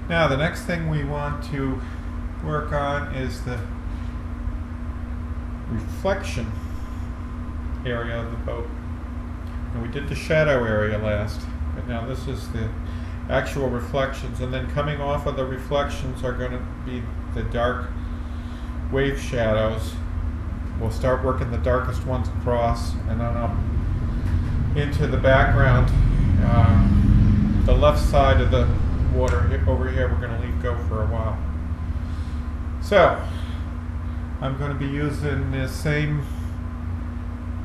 Now the next thing we want to work on is the reflection area of the boat. And we did the shadow area last, but now this is the actual reflections, and then coming off of the reflections are going to be the dark wave shadows. We'll start working the darkest ones across and then up into the background. The left side of the water over here we're going to leave go for a while. So I'm going to be using the same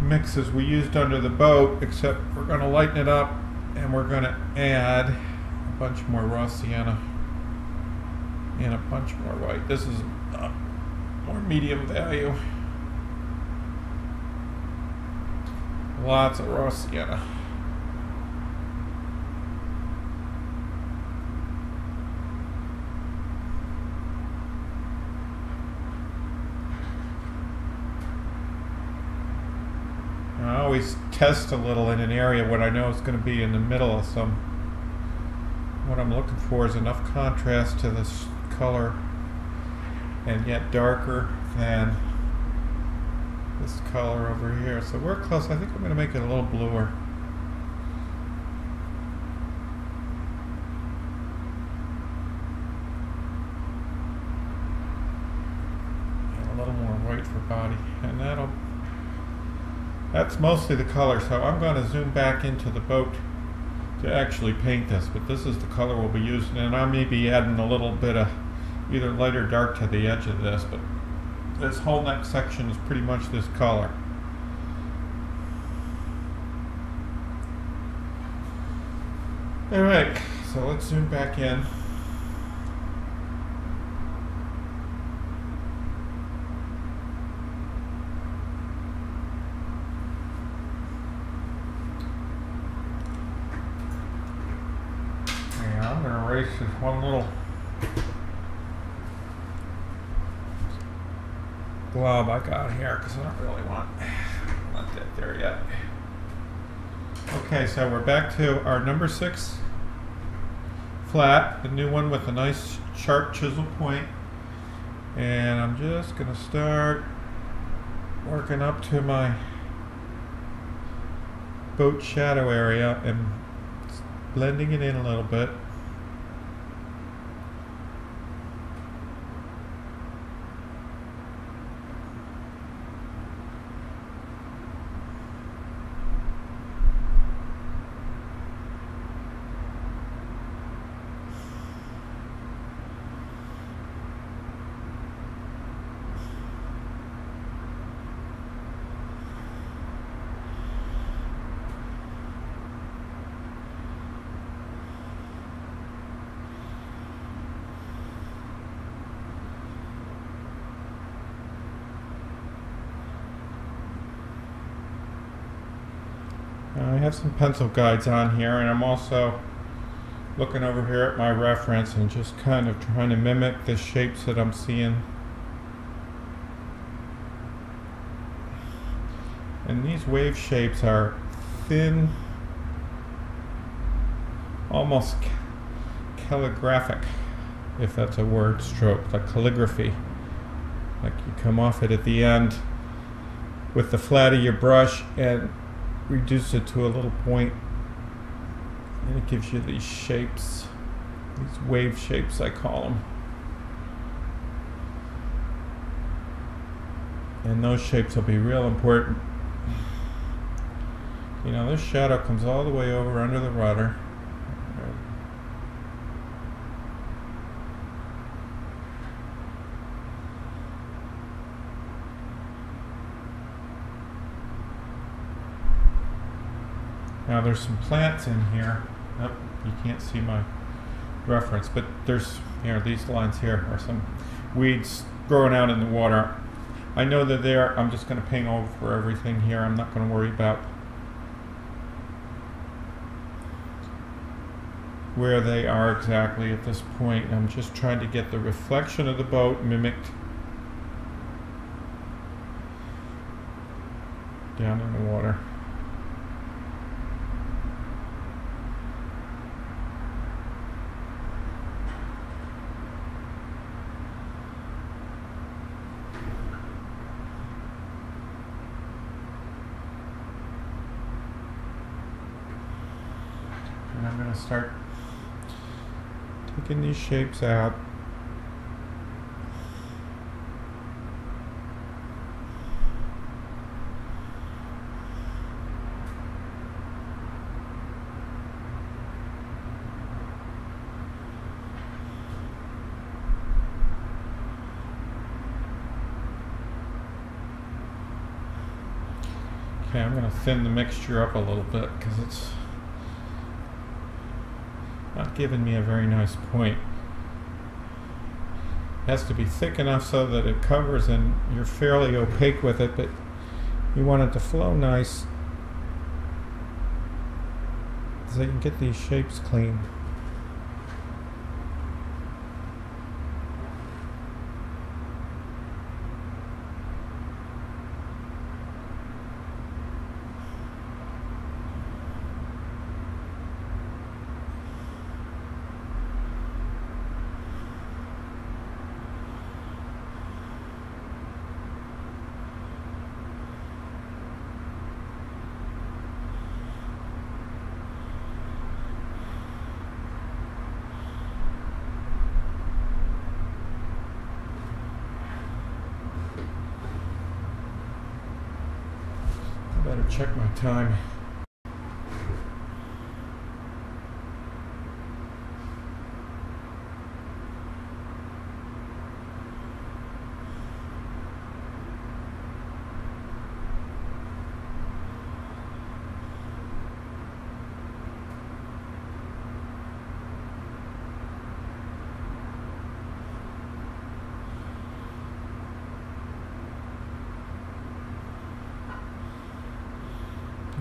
mix as we used under the boat, except we're going to lighten it up and we're going to add a bunch more raw sienna and a bunch more white. This is more medium value. Lots of raw sienna. I always test a little in an area when I know it's going to be in the middle of some. What I'm looking for is enough contrast to this color and yet darker than this color over here. So we're close. I think I'm going to make it a little bluer. And a little more white for body. And that's mostly the color. So I'm going to zoom back into the boat to actually paint this, but this is the color we'll be using, and I may be adding a little bit of either light or dark to the edge of this, but this whole next section is pretty much this color. Alright, so let's zoom back in. I'm going to erase this one little glob I got here because I don't really want that there yet. Okay, so we're back to our number 6 flat, the new one with a nice sharp chisel point. And I'm just going to start working up to my boat shadow area and blending it in a little bit. I have some pencil guides on here, and I'm also looking over here at my reference and just kind of trying to mimic the shapes that I'm seeing. And these wave shapes are thin, almost calligraphic, if that's a word, stroke, like calligraphy. Like you come off it at the end with the flat of your brush and reduce it to a little point, and it gives you these shapes, these wave shapes I call them. And those shapes will be real important. You know, this shadow comes all the way over under the rudder. Now there's some plants in here. Oh, you can't see my reference, but there's, you know, these lines here are some weeds growing out in the water. I know they're there. I'm just going to paint over everything here. I'm not going to worry about where they are exactly at this point. I'm just trying to get the reflection of the boat mimicked down in the water. I'm going to start taking these shapes out. Okay, I'm going to thin the mixture up a little bit because it's not giving me a very nice point. It has to be thick enough so that it covers and you're fairly opaque with it, but you want it to flow nice so you can get these shapes clean. Better check my time.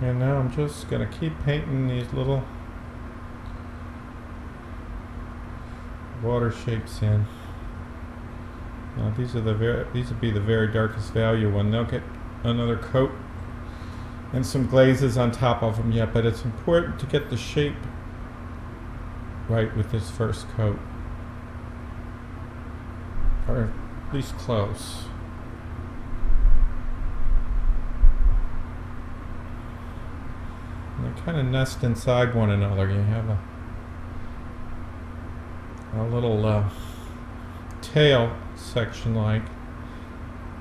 And now I'm just going to keep painting these little water shapes in. Now these will be the very darkest value one. They'll get another coat and some glazes on top of them yet, but it's important to get the shape right with this first coat, or at least close. They kind of nest inside one another. You have a little tail section like,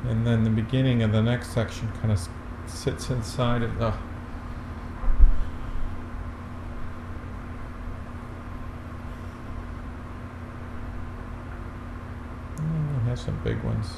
and then the beginning of the next section kind of sits inside of the it has some big ones.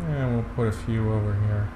And we'll put a few over here.